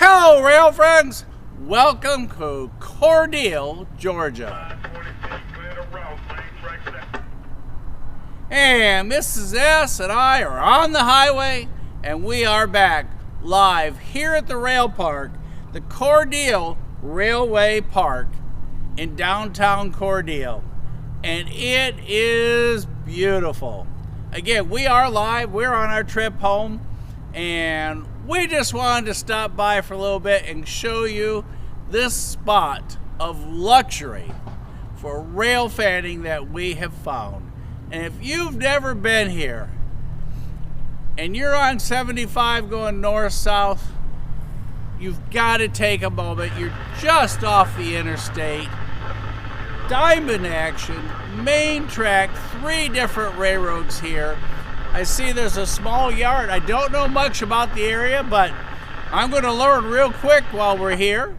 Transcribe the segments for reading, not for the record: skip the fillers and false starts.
Hello, rail friends. Welcome to Cordele, Georgia. And Mrs. S and I are on the highway, and we are back live here at the rail park, the Cordele Railway Park in downtown Cordele. And it is beautiful. Again, we are live. We're on our trip home, and we just wanted to stop by for a little bit and show you this spot of luxury for rail fanning that we have found. And if you've never been here and you're on 75 going north-south, you've got to take a moment. You're just off the interstate. Diamond action, main track, 3 different railroads here. I see there's a small yard. I don't know much about the area, but I'm going to learn real quick while we're here.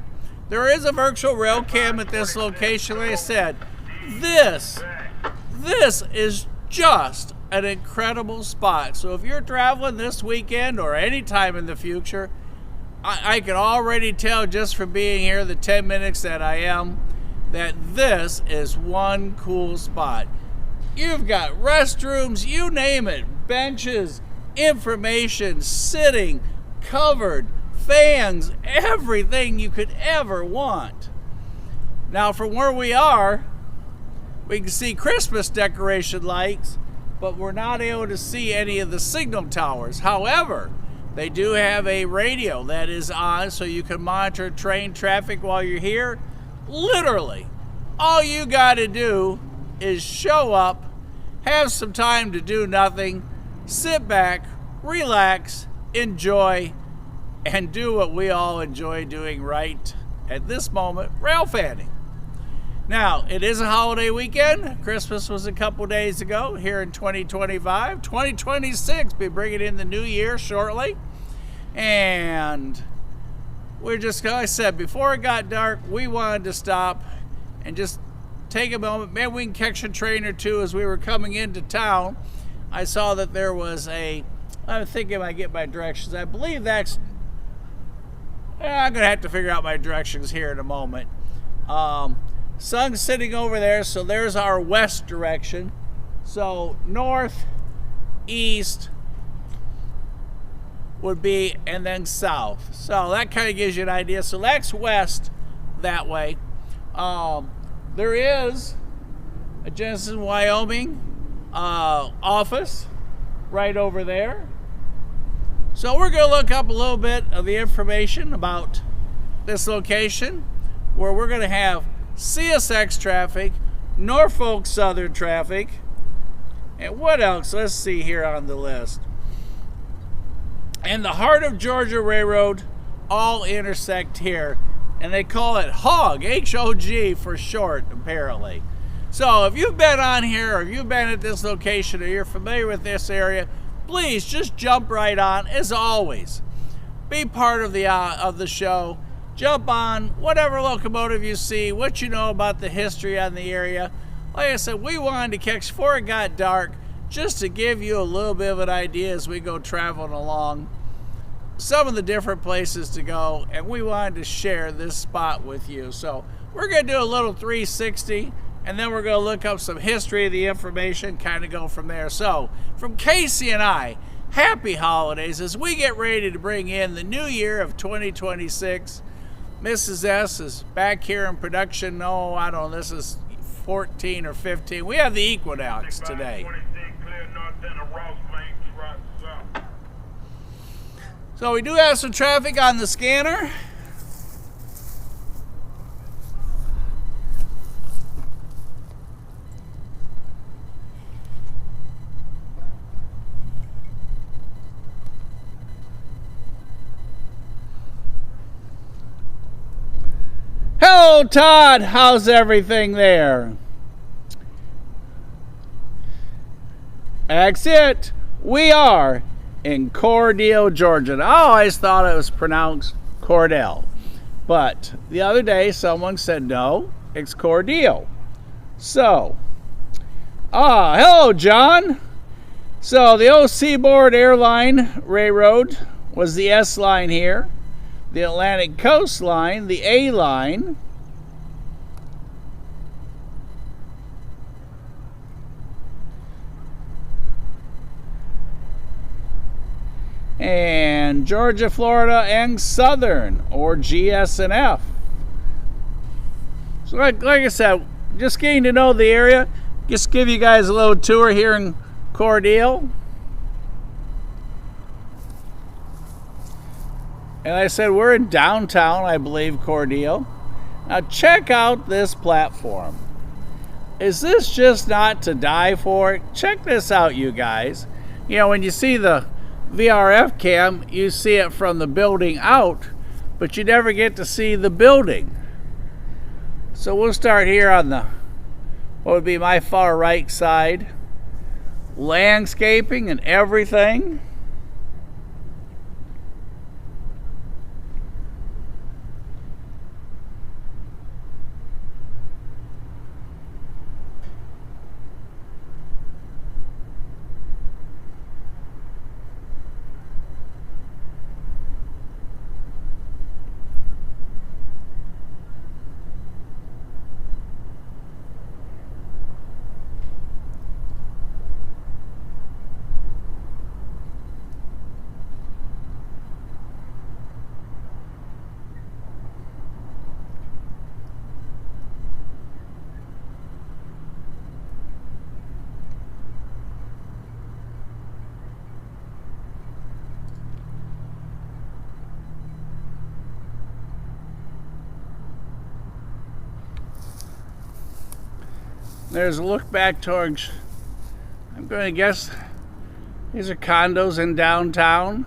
There is a virtual rail cam at this location. Like I said, this is just an incredible spot. So if you're traveling this weekend or any time in the future, I can already tell just from being here the 10 minutes that I am, that this is one cool spot. You've got restrooms, you name it, benches, information, sitting, covered, fans, everything you could ever want. Now from where we are, we can see Christmas decoration lights, but we're not able to see any of the signal towers. However, they do have a radio that is on so you can monitor train traffic while you're here. Literally, all you got to do is show up, have some time to do nothing, sit back, relax, enjoy, and do what we all enjoy doing right at this moment, rail fanning. Now, it is a holiday weekend. Christmas was a couple days ago here in 2025. 2026, be bringing in the new year shortly. And we're just, like I said, before it got dark, we wanted to stop and just take a moment. Maybe we can catch a train or two. As we were coming into town, I saw that there was I'm thinking I get my directions. I believe that's, I'm going to have to figure out my directions here in a moment. Sun's sitting over there, so there's our west direction. So north, east would be, and then south. So that kind of gives you an idea. So that's west that way. There is a Genesis, Wyoming office right over there. So we're going to look up a little bit of the information about this location, where we're going to have CSX traffic, Norfolk Southern traffic, and what else? Let's see here on the list. And the Heart of Georgia Railroad all intersect here. And they call it HOG, H-O-G for short, apparently. So if you've been on here, or if you've been at this location, or you're familiar with this area, please just jump right on. As always, be part of the show. Jump on whatever locomotive you see, what you know about the history on the area. Like I said, we wanted to catch before it got dark, just to give you a little bit of an idea as we go traveling along, some of the different places to go, and we wanted to share this spot with you. So we're going to do a little 360, and then we're going to look up some history of the information, kind of go from there. So from Casey and I, happy holidays as we get ready to bring in the new year of 2026. Mrs. S is back here in production. No, I don't know, this is 14 or 15. We have the equinox today. So we do have some traffic on the scanner. Hello, Todd. How's everything there? That's it. We are in Cordele, Georgia. I always thought it was pronounced Cordele, but the other day someone said no, it's Cordele. So, hello, John. So the old Seaboard Airline Railroad was the S line here. the Atlantic coastline, the A line. And Georgia, Florida, and Southern, or GS&F. So like I said, just getting to know the area. Just give you guys a little tour here in Cordele. And like I said, we're in downtown, I believe, Cordele. Now check out this platform. Is this just not to die for? Check this out, you guys. You know, when you see the VRF cam, you see it from the building out, but you never get to see the building. So we'll start here on the, what would be my far right side. Landscaping and everything. There's a look back towards, I'm going to guess, these are condos in downtown.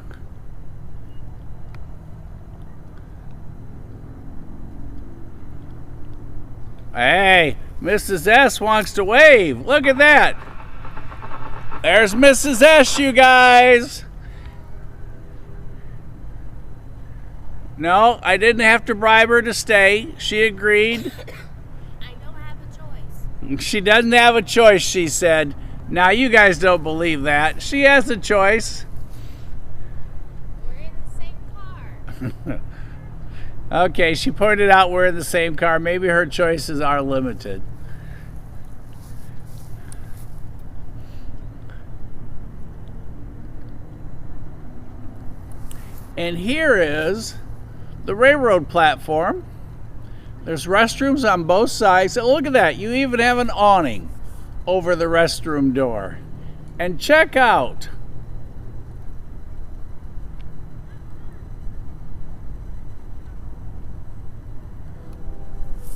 Hey, Mrs. S wants to wave. Look at that. There's Mrs. S, you guys. No, I didn't have to bribe her to stay. She agreed. She doesn't have a choice, she said. Now, you guys don't believe that. She has a choice. We're in the same car. Okay, she pointed out we're in the same car. Maybe her choices are limited. And here is the railroad platform. There's restrooms on both sides. Oh, look at that. You even have an awning over the restroom door. And check out.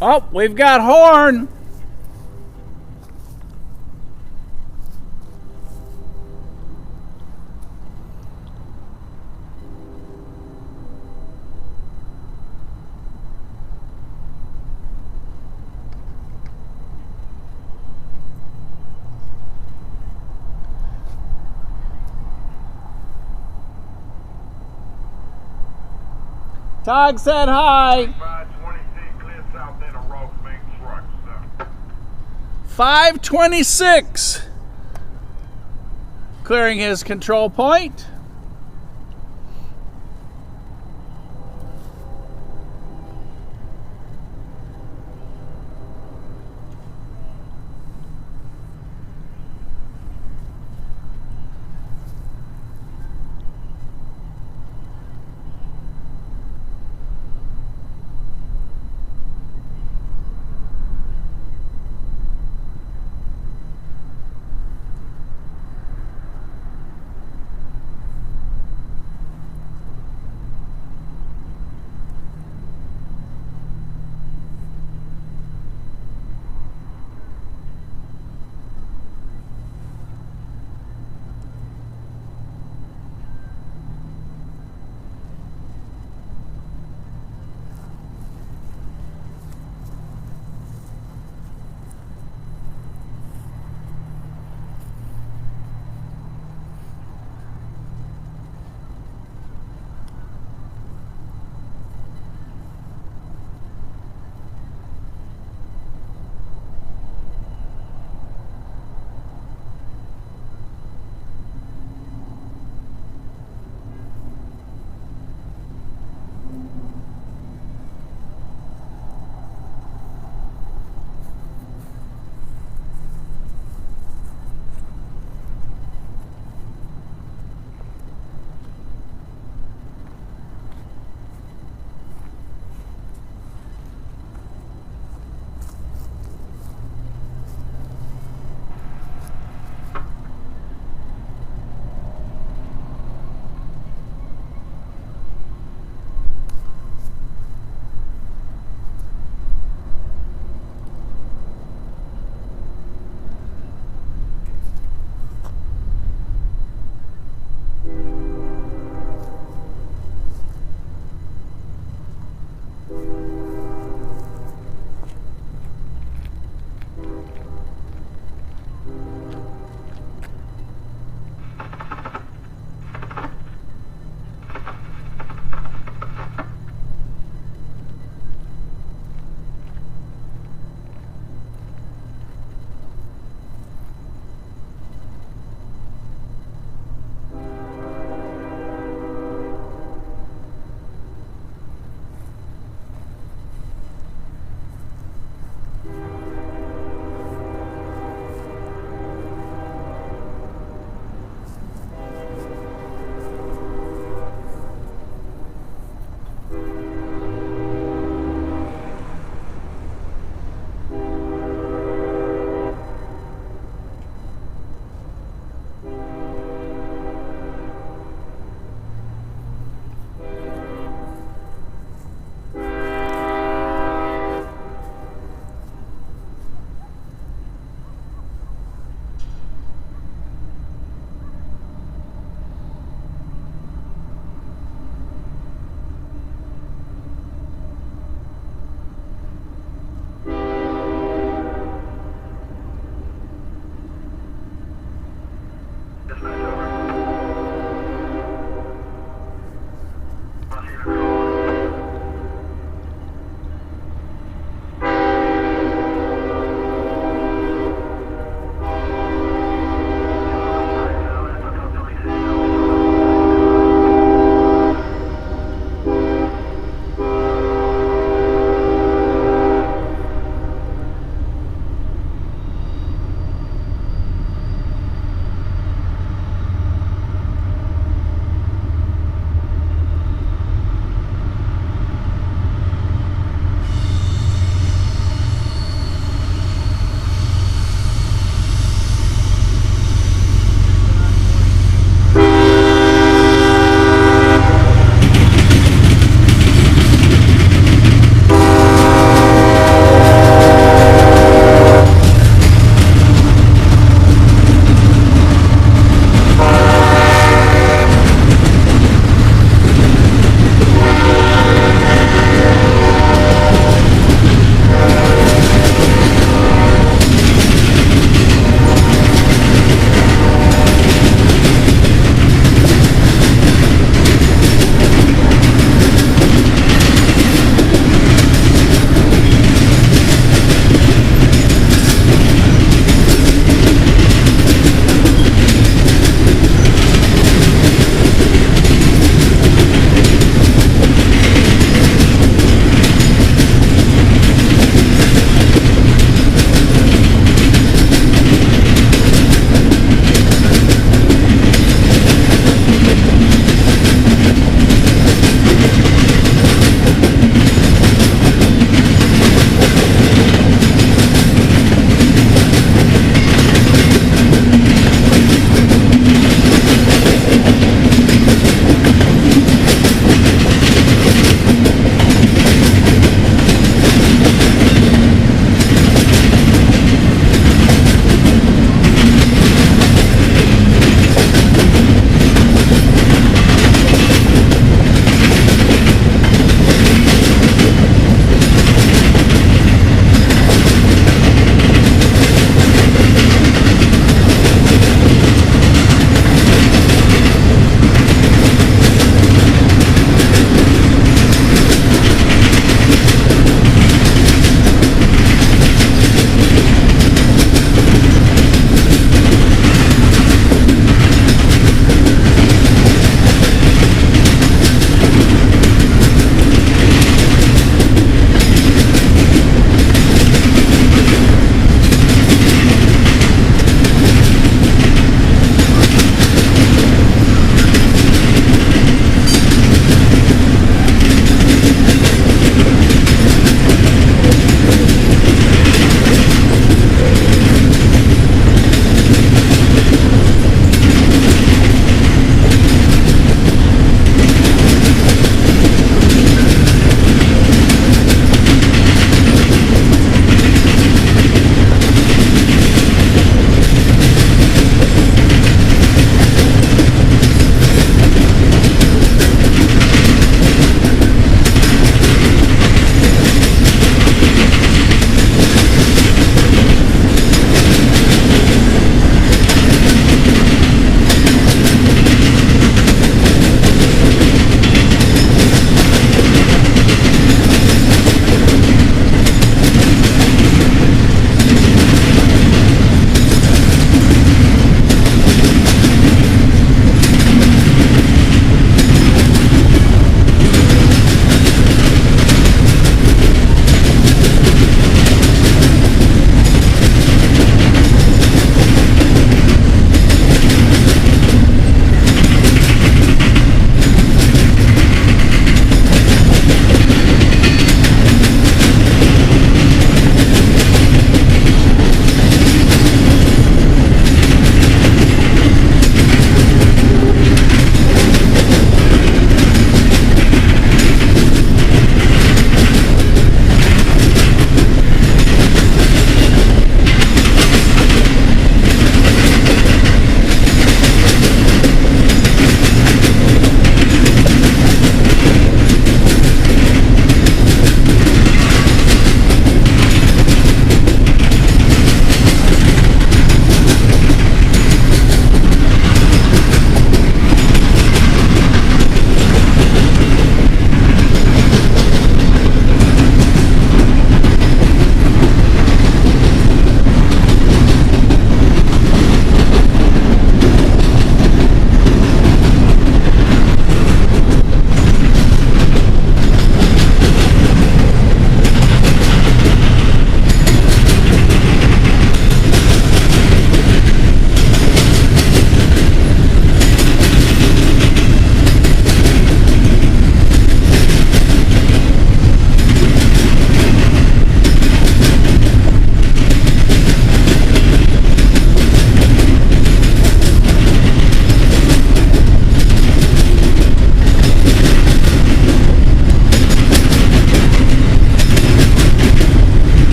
Oh, we've got horn. Todd said hi. 526. Clearing his control point.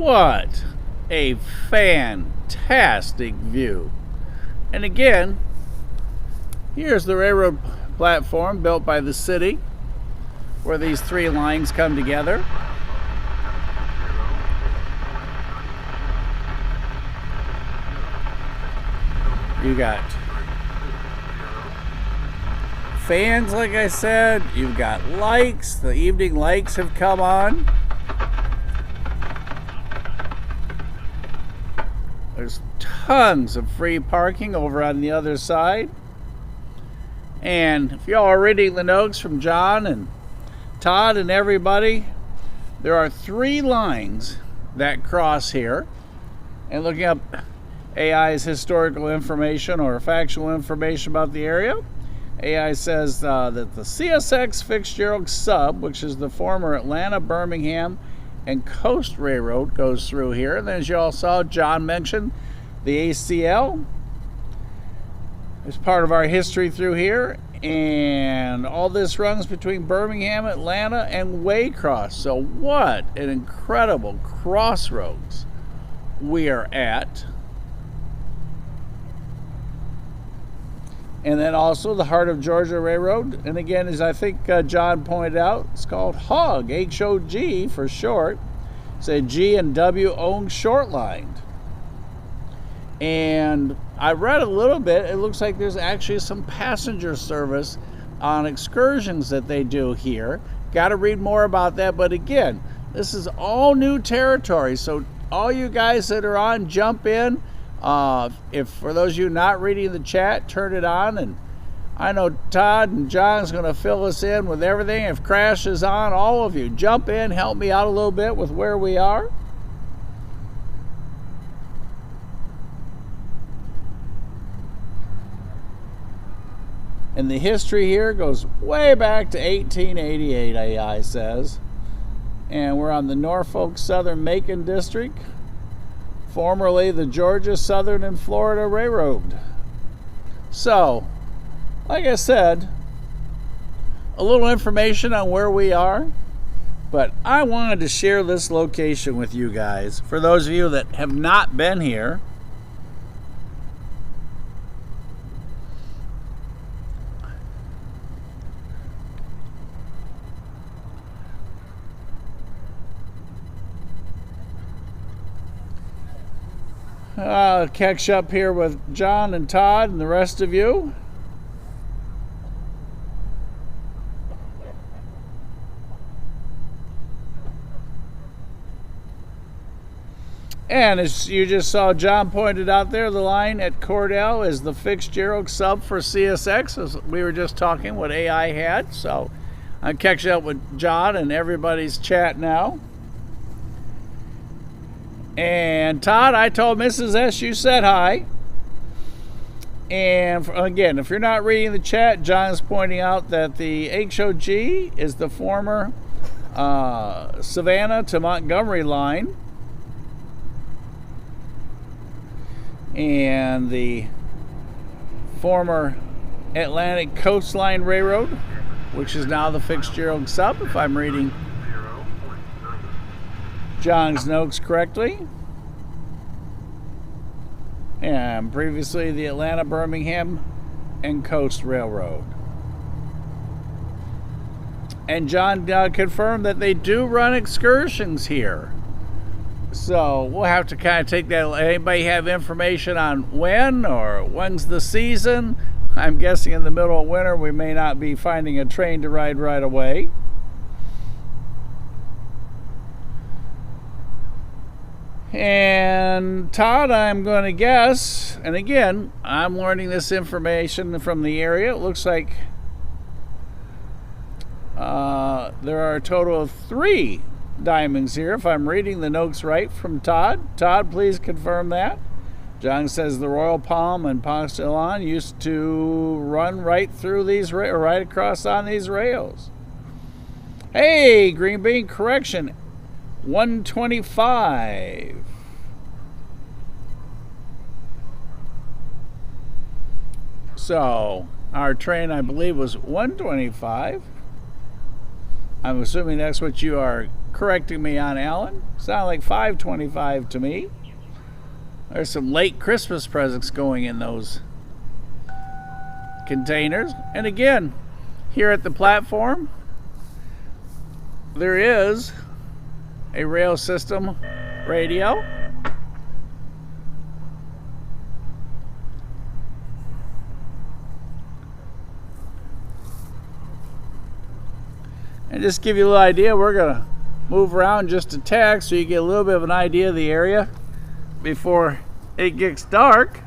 what a fantastic view. And again, here's the railroad platform built by the city where these three lines come together. You got fans, like I said. You've got lights. The evening lights have come on. There's tons of free parking over on the other side. And if y'all are reading the notes from John and Todd and everybody, there are three lines that cross here. And looking up AI's historical information or factual information about the area, AI says that the CSX Fitzgerald Sub, which is the former Atlanta, Birmingham, and Coast Railroad, goes through here. And then, as you all saw, John mentioned the ACL is part of our history through here. And all this runs between Birmingham, Atlanta, and Waycross. So what an incredible crossroads we are at. And then also the Heart of Georgia Railroad. And again, as I think John pointed out, it's called HOG, H-O-G for short. It's a G and W owned short line. And I read a little bit. It looks like there's actually some passenger service on excursions that they do here. Got to read more about that. But again, this is all new territory. So all you guys that are on, jump in. If for those of you not reading the chat, turn it on, and I know Todd and John's going to fill us in with everything. If Crash is on, all of you jump in, help me out a little bit with where we are. And the history here goes way back to 1888, AI says. And we're on the Norfolk Southern Macon District, formerly the Georgia, Southern, and Florida Railroad. So, like I said, a little information on where we are, but I wanted to share this location with you guys. For those of you that have not been here, I'll catch up here with John and Todd and the rest of you. And as you just saw, John pointed out there, the line at Cordele is the Fitzgerald Sub for CSX, as we were just talking what AI had. So I'll catch up with John and everybody's chat now. And Todd, I told Mrs. S you said hi. And again, if you're not reading the chat, John's pointing out that the HOG is the former Savannah to Montgomery line. And the former Atlantic Coastline Railroad, which is now the Fitzgerald Sub, if I'm reading John's notes correctly. And previously the Atlanta, Birmingham, and Coast Railroad. And John confirmed that they do run excursions here. So we'll have to kind of take that. Anybody have information on when or when's the season? I'm guessing in the middle of winter we may not be finding a train to ride right away. And Todd, I'm going to guess, and again, I'm learning this information from the area. It looks like there are a total of 3 diamonds here, if I'm reading the notes right from Todd. Todd, please confirm that. John says the Royal Palm and Postillon used to run right through these, right across on these rails. Hey, Green Bean, correction. 125. So our train, I believe, was 125. I'm assuming that's what you are correcting me on Alan. Sound like 525 to me. There's some late Christmas presents going in those containers. And again, here at the platform, there is a rail system radio. And just give you a little idea, we're going to move around just a tad so you get a little bit of an idea of the area before it gets dark.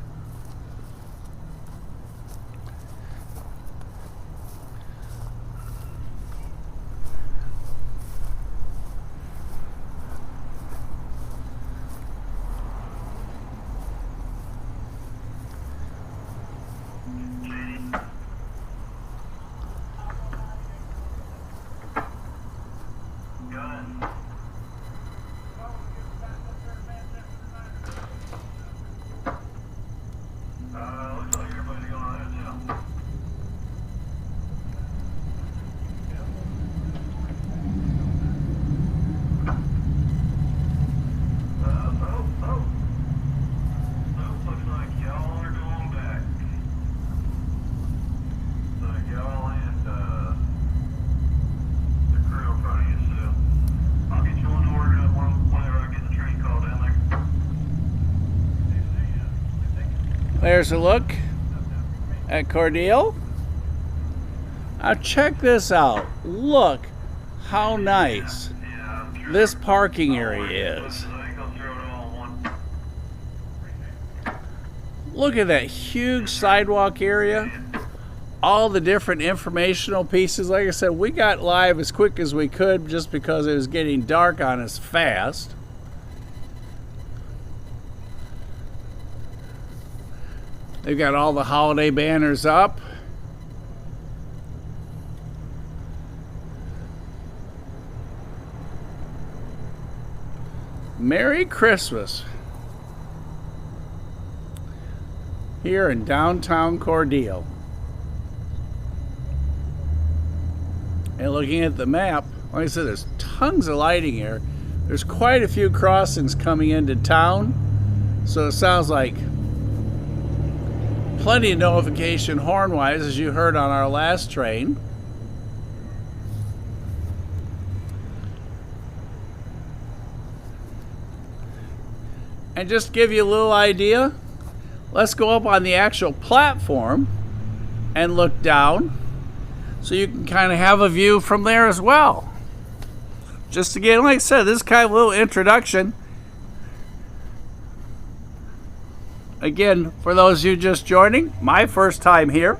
There's a look at Cordele. Now check this out. Look how nice this parking area is. Look at that huge sidewalk area. All the different informational pieces. Like I said, we got live as quick as we could just because it was getting dark on us fast. They've got all the holiday banners up. Merry Christmas here in downtown Cordele. And looking at the map, like I said, there's tons of lighting here. There's quite a few crossings coming into town, so it sounds like plenty of notification horn-wise, as you heard on our last train. And just to give you a little idea, let's go up on the actual platform and look down so you can kind of have a view from there as well. Just again, like I said, this is kind of a little introduction. Again, for those of you just joining, my first time here.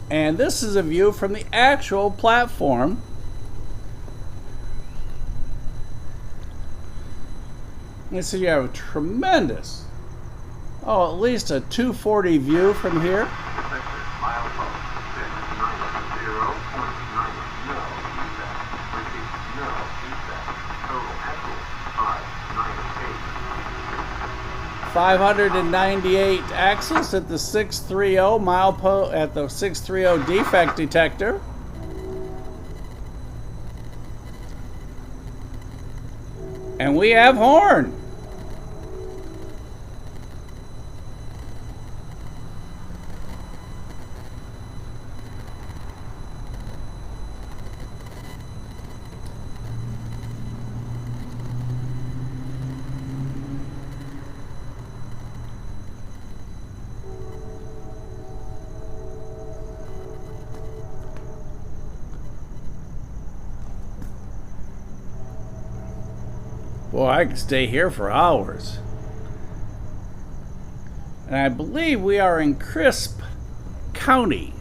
And this is a view from the actual platform. You see you have a tremendous, at least a 240 view from here. 598 axles at the 630 at the 630 defect detector. And we have horn. Boy, I could stay here for hours. And I believe we are in Crisp County.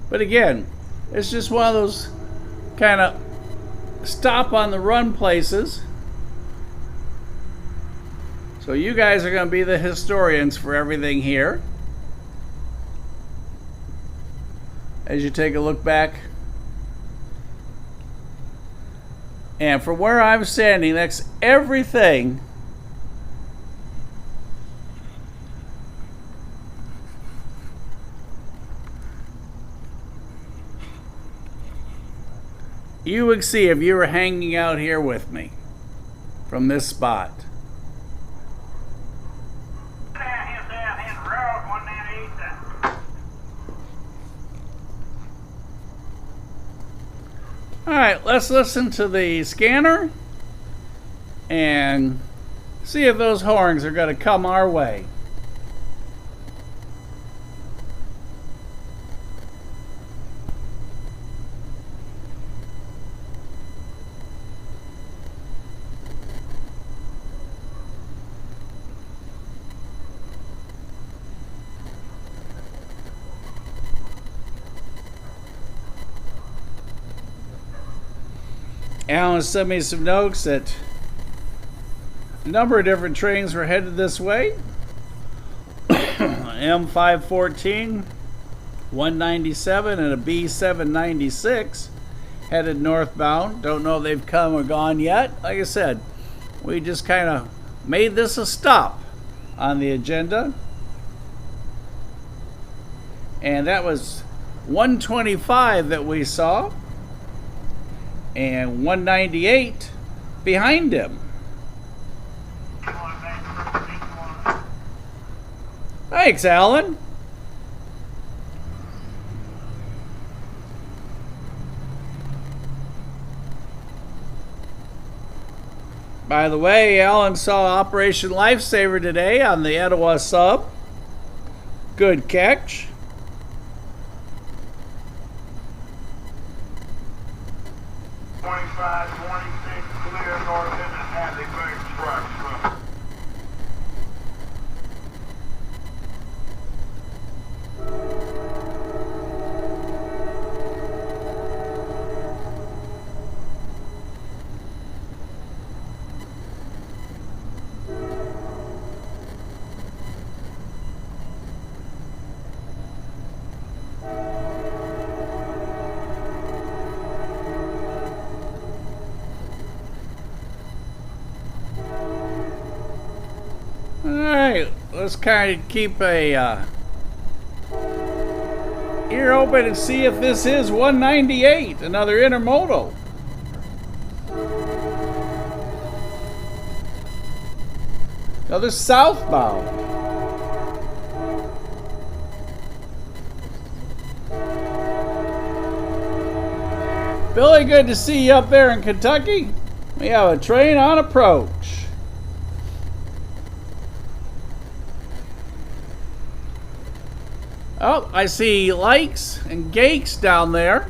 But again, it's just one of those kind of stop on the run places. So you guys are going to be the historians for everything here. As you take a look back. And from where I'm standing, that's everything you would see if you were hanging out here with me from this spot. Alright, let's listen to the scanner and see if those horns are going to come our way. Alan sent me some notes that a number of different trains were headed this way. M514, 197, and a B796 headed northbound. Don't know if they've come or gone yet. Like I said, we just kind of made this a stop on the agenda. And that was 125 that we saw. And 198 behind him. Thanks, Alan. By the way, Alan saw Operation Lifesaver today on the Etowah Sub. Good catch. Clear north in the alley, big trucks. Alright, let's kind of keep a ear open and see if this is 198, another intermodal. Now this is southbound. Billy, good to see you up there in Kentucky. We have a train on approach. Oh, I see Likes and Gakes down there.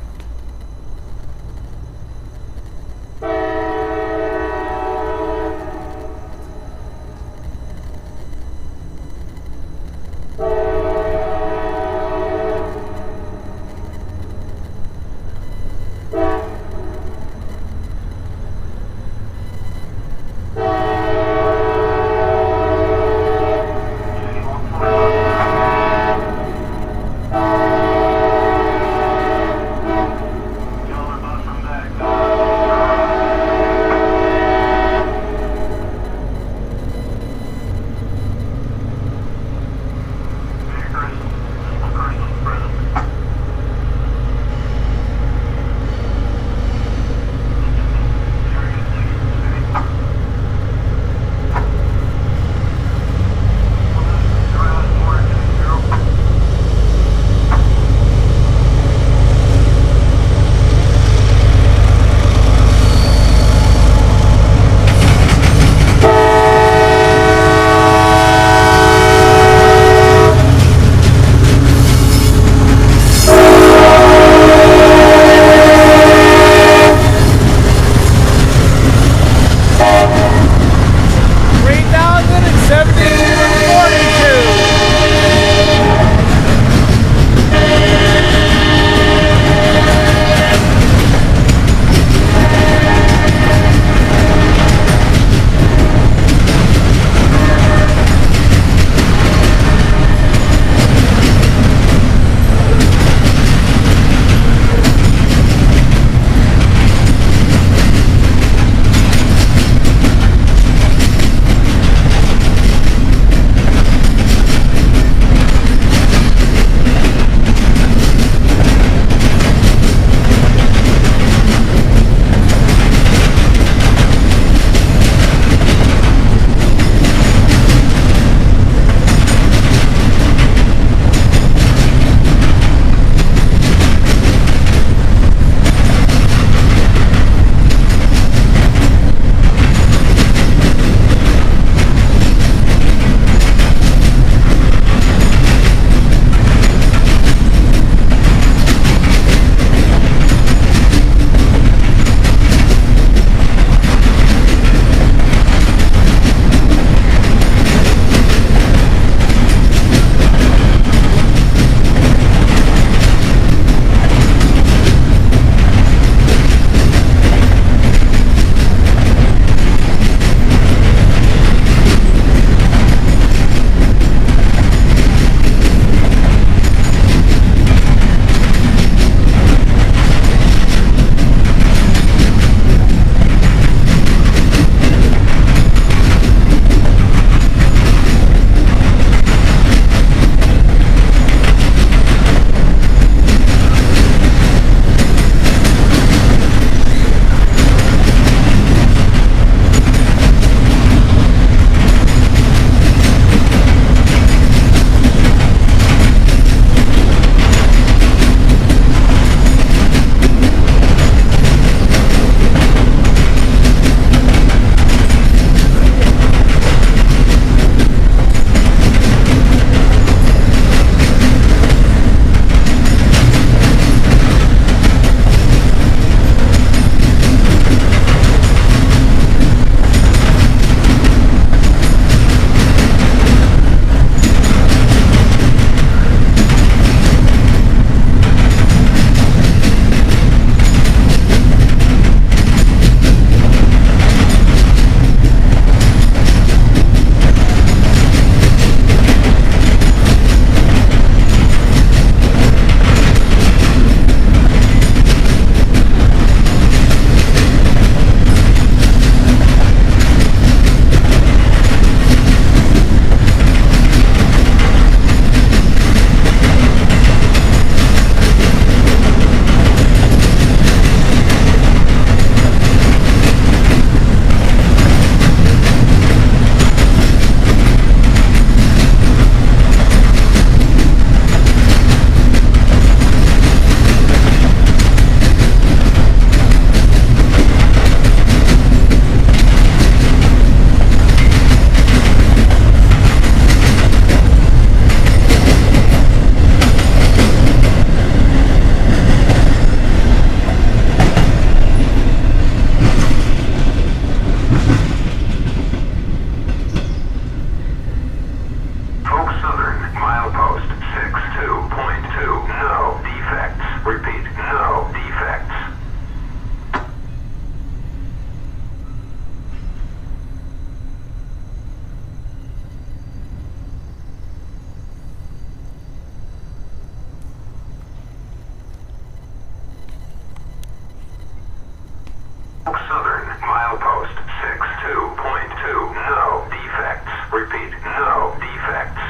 Southern, milepost 62.2. No defects. Repeat, no defects.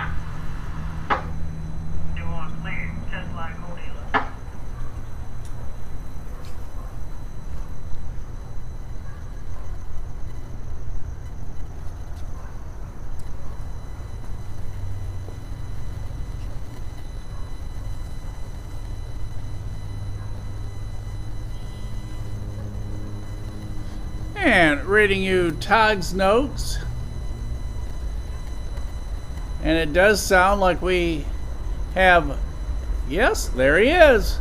You want clear, just like Cordele. And reading you Todd's notes. And it does sound like we have, yes, there he is.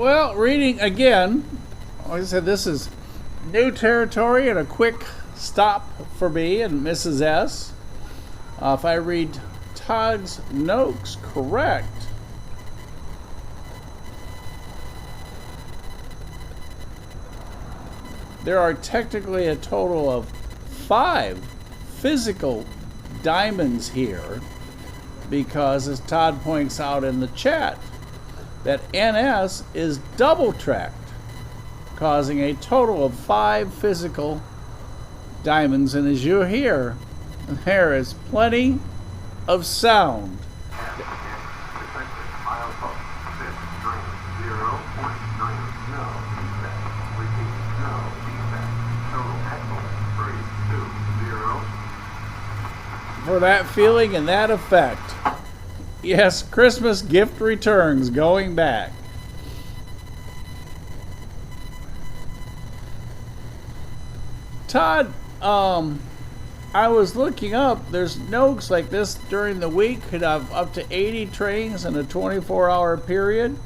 Well, reading again, like I said, this is new territory and a quick stop for me and Mrs. S. If I read Todd's notes correct, there are technically a total of 5 physical diamonds here because, as Todd points out in the chat, that NS is double tracked, causing a total of 5 physical diamonds. And as you hear, there is plenty of sound. For that feeling and that effect. Yes, Christmas gift returns going back. Todd, I was looking up, there's notes like this during the week could have up to 80 trains in a 24-hour period.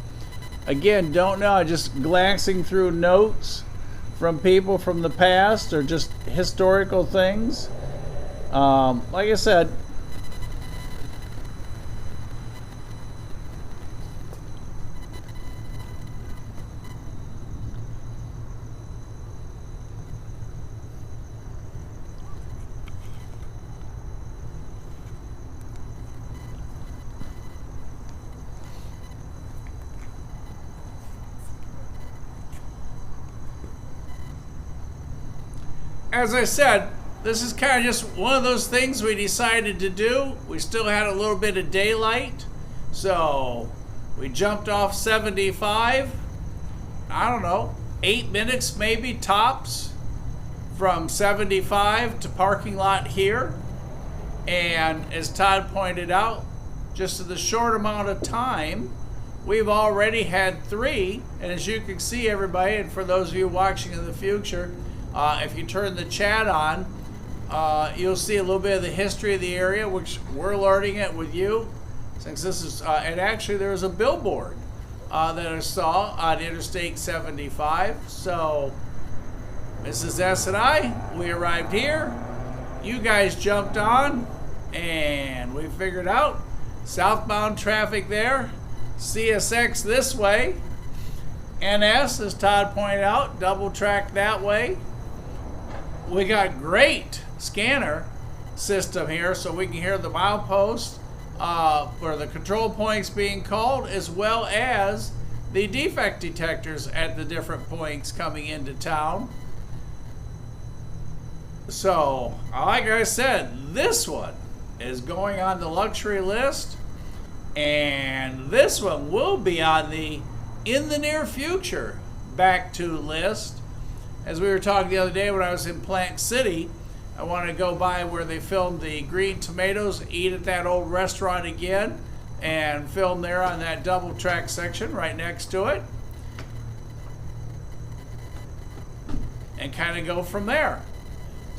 Again, don't know, just glancing through notes from people from the past or just historical things. Like I said, as I said, this is kind of just one of those things we decided to do. We still had a little bit of daylight, so we jumped off 75. I don't know, 8 minutes maybe tops from 75 to parking lot here. And as Todd pointed out, just in the short amount of time, we've already had 3. And as you can see, everybody, and for those of you watching in the future, if you turn the chat on, you'll see a little bit of the history of the area, which we're learning it with you, since this is, and actually there's a billboard that I saw on Interstate 75. So Mrs. S and I, we arrived here, you guys jumped on, and we figured out southbound traffic there, CSX this way, NS, as Todd pointed out, double track that way. We got great scanner system here, so we can hear the milepost for the control points being called, as well as the defect detectors at the different points coming into town. So, like I said, this one is going on the luxury list, and this one will be on the in the near future back to list. As we were talking the other day when I was in Plant City, I wanted to go by where they filmed the Green Tomatoes, eat at that old restaurant again, and film there on that double track section right next to it. And kind of go from there.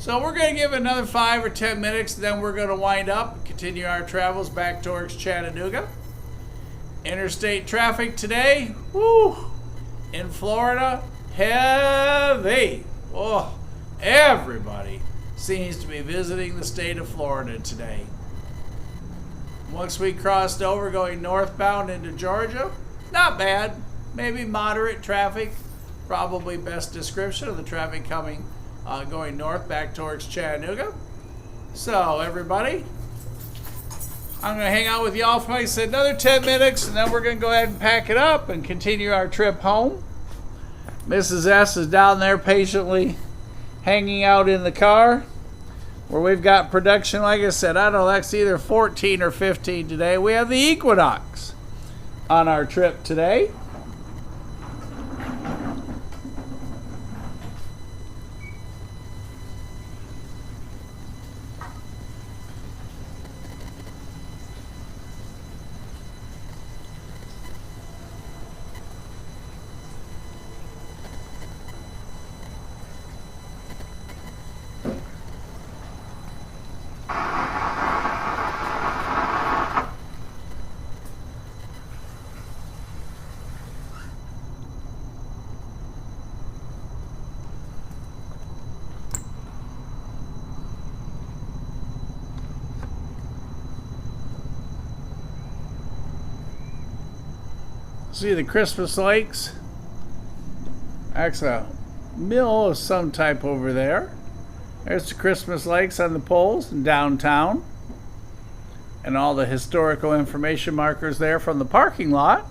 So we're going to give it another 5 or 10 minutes, then we're going to wind up and continue our travels back towards Chattanooga. Interstate traffic today, woo, in Florida, heavy. Oh, everybody seems to be visiting the state of Florida today. Once we crossed over going northbound into Georgia, not bad. Maybe moderate traffic. Probably best description of the traffic coming, going north back towards Chattanooga. So everybody, I'm going to hang out with y'all for, like I said, another 10 minutes, and then we're going to go ahead and pack it up and continue our trip home. Mrs. S is down there patiently hanging out in the car where we've got production. Like I said, I don't know, that's either 14 or 15 today. We have the Equinox on our trip today. See the Christmas lights? That's a mill of some type over there. There's the Christmas lights on the poles in downtown. And all the historical information markers there from the parking lot.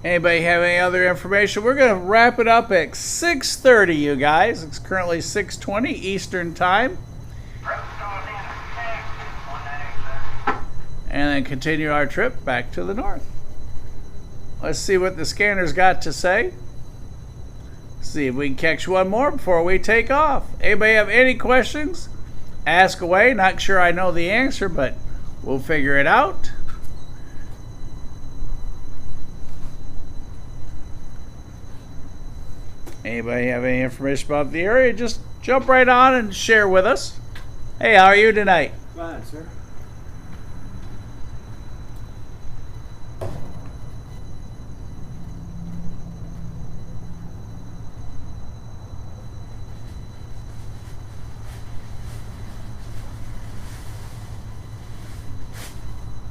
Anybody have any other information? We're going to wrap it up at 6:30, you guys. It's currently 6:20 Eastern Time. And then continue our trip back to the north. Let's see what the scanner's got to say. See if we can catch one more before we take off. Anybody have any questions? Ask away. Not sure I know the answer, but we'll figure it out. Anybody have any information about the area? Just jump right on and share with us. Hey, how are you tonight? Fine, sir.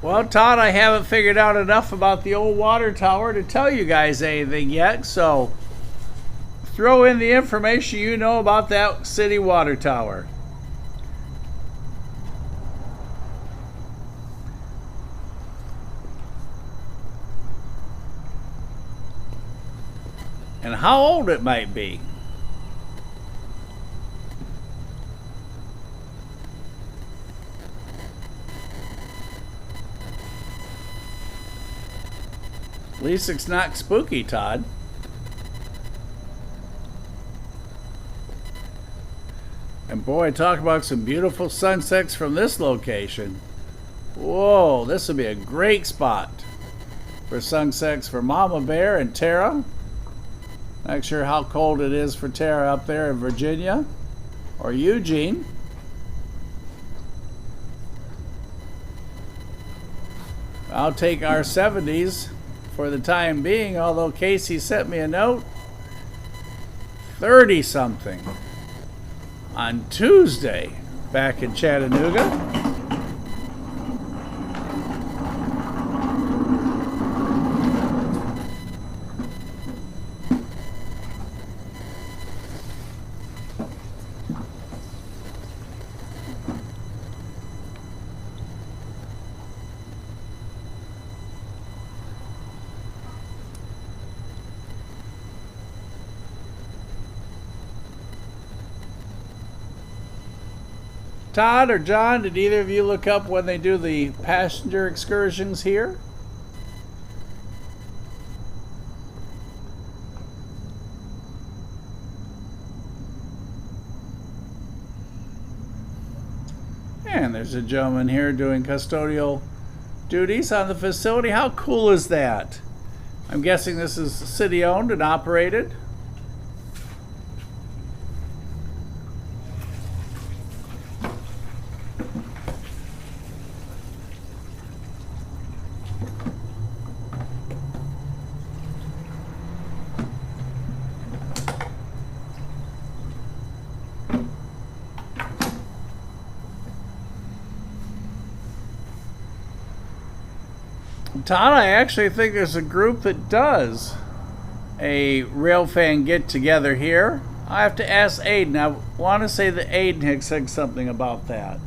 Well, Todd, I haven't figured out enough about the old water tower to tell you guys anything yet, so throw in the information you know about that city water tower. And how old it might be. At least it's not spooky, Todd. And boy, talk about some beautiful sunsets from this location. Whoa, this would be a great spot for sunsets for Mama Bear and Tara. Not sure how cold it is for Tara up there in Virginia or Eugene. I'll take our 70s for the time being, although Casey sent me a note. 30 something on Tuesday back in Chattanooga. Todd or John, did either of you look up when they do the passenger excursions here? And there's a gentleman here doing custodial duties on the facility. How cool is that? I'm guessing this is city owned and operated. Todd, I actually think there's a group that does a railfan get together here. I have to ask Aiden. I want to say that Aiden had said something about that.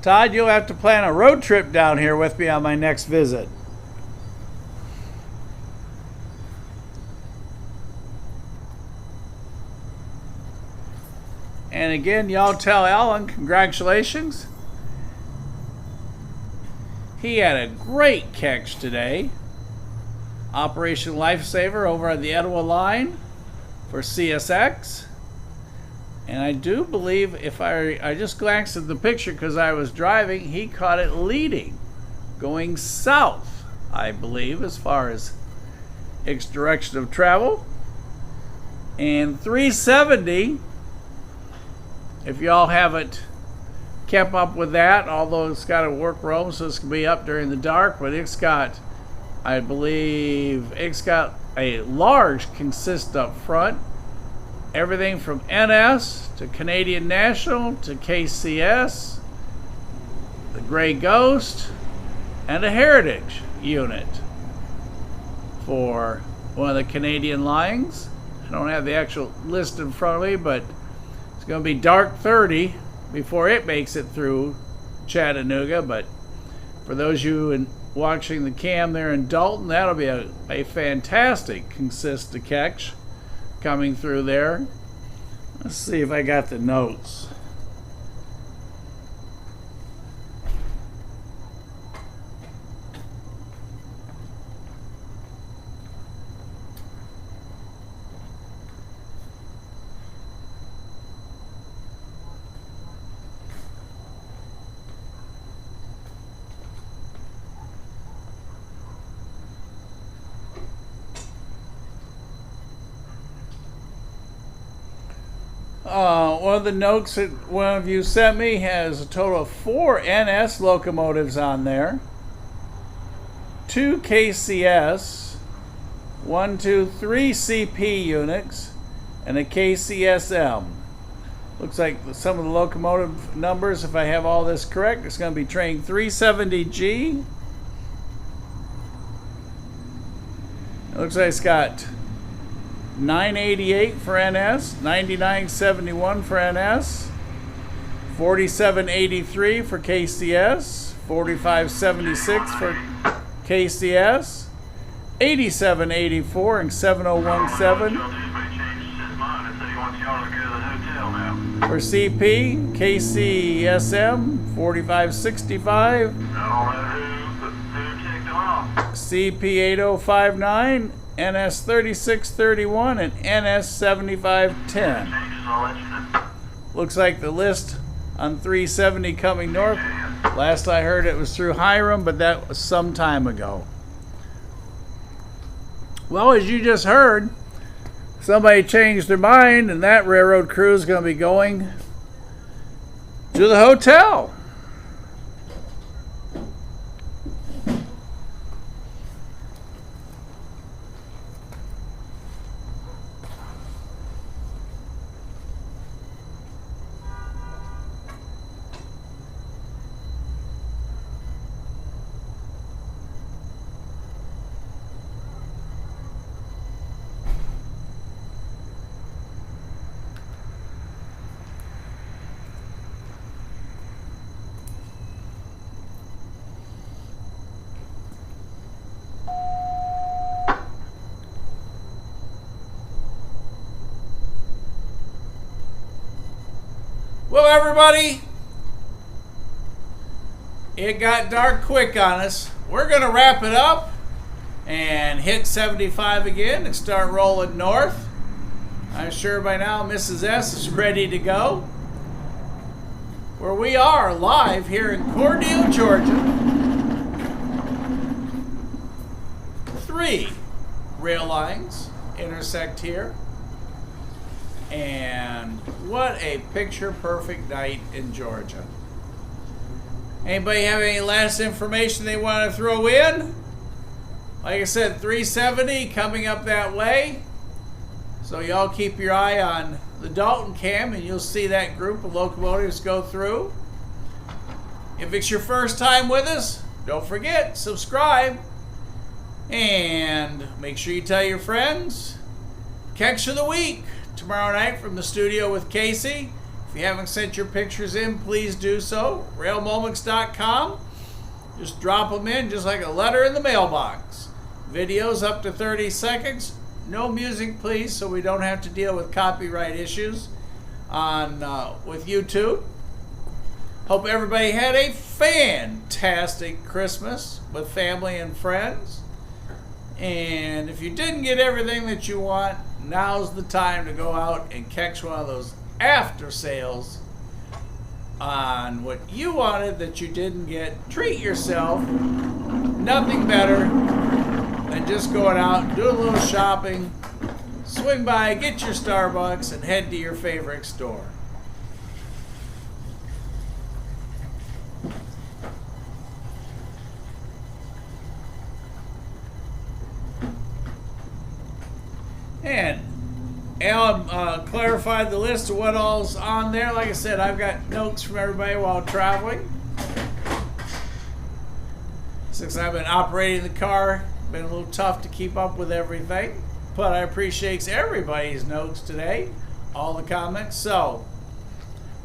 Todd, you'll have to plan a road trip down here with me on my next visit. And again, y'all tell Alan congratulations. He had a great catch today. Operation Lifesaver over on the Etowah line for CSX. And I do believe, if I just glanced at the picture because I was driving, he caught it leading, going south, I believe, as far as its direction of travel. And 370, if y'all haven't kept up with that, although it's got a work room, so it's going to be up during the dark, but it's got, I believe, it's got a large consist up front. Everything from NS to Canadian National to KCS, the Gray Ghost, and a Heritage unit for one of the Canadian lines. I don't have the actual list in front of me, but it's going to be dark 30 before it makes it through Chattanooga. But for those of you watching the cam there in Dalton, that'll be a fantastic consist to catch coming through there. Let's see if I got the notes. One of the notes that one of you sent me has a total of 4 NS locomotives on there, 2 KCS, 3 CP units, and a KCSM. Looks like some of the locomotive numbers, if I have all this correct, it's going to be train 370G. It looks like it's got 988 for NS, 9971 for NS, 4783 for KCS, 4576 for KCS, 8784 and 7017 for CP, KCSM, 4565, CP 8059, NS 3631 and NS 7510. Looks like the list on 370 coming north. Last I heard it was through Hiram, but that was some time ago. Well, as you just heard, somebody changed their mind, and that railroad crew is going to be going to the hotel. Well, everybody, it got dark quick on us. We're going to wrap it up and hit 75 again and start rolling north. I'm sure by now Mrs. S is ready to go. Where we are live here in Cordele, Georgia. 3 rail lines intersect here. And what a picture-perfect night in Georgia. Anybody have any last information they want to throw in? Like I said, 370 coming up that way. So y'all keep your eye on the Dalton cam and you'll see that group of locomotives go through. If it's your first time with us, don't forget, subscribe. And make sure you tell your friends. Catch of the week tomorrow night from the studio with Casey. If you haven't sent your pictures in, please do so. railmoments.com. Just drop them in just like a letter in the mailbox. Videos up to 30 seconds. No music, please, so we don't have to deal with copyright issues. on with YouTube. Hope everybody had a fantastic Christmas with family and friends. And if you didn't get everything that you want, now's the time to go out and catch one of those after sales on what you wanted that you didn't get. Treat yourself. Nothing better than just going out, do a little shopping, swing by, get your Starbucks, and head to your favorite store. And Alan clarified the list of what all's on there. Like I said, I've got notes from everybody while traveling. Since I've been operating the car, been a little tough to keep up with everything. But I appreciate everybody's notes today, all the comments. So,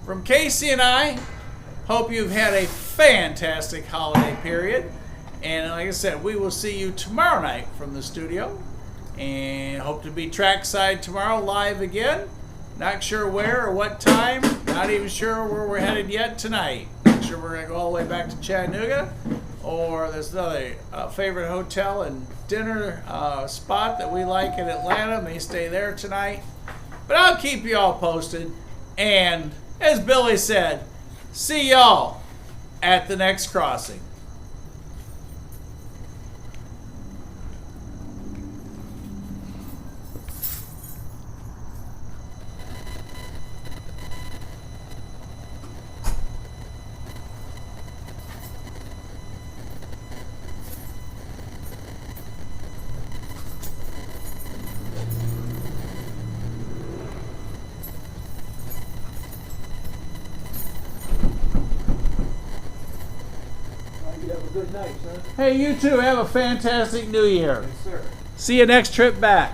from Casey and I, hope you've had a fantastic holiday period. And like I said, we will see you tomorrow night from the studio. And hope to be trackside tomorrow live again. Not sure where or what time. Not even sure where we're headed yet tonight. Not sure we're going to go all the way back to Chattanooga. Or there's another favorite hotel and dinner spot that we like in Atlanta. May stay there tonight. But I'll keep you all posted. And as Billy said, see y'all at the next crossing. Good night, sir. Hey, you too. Have a fantastic New Year. Yes, sir. See you next trip back.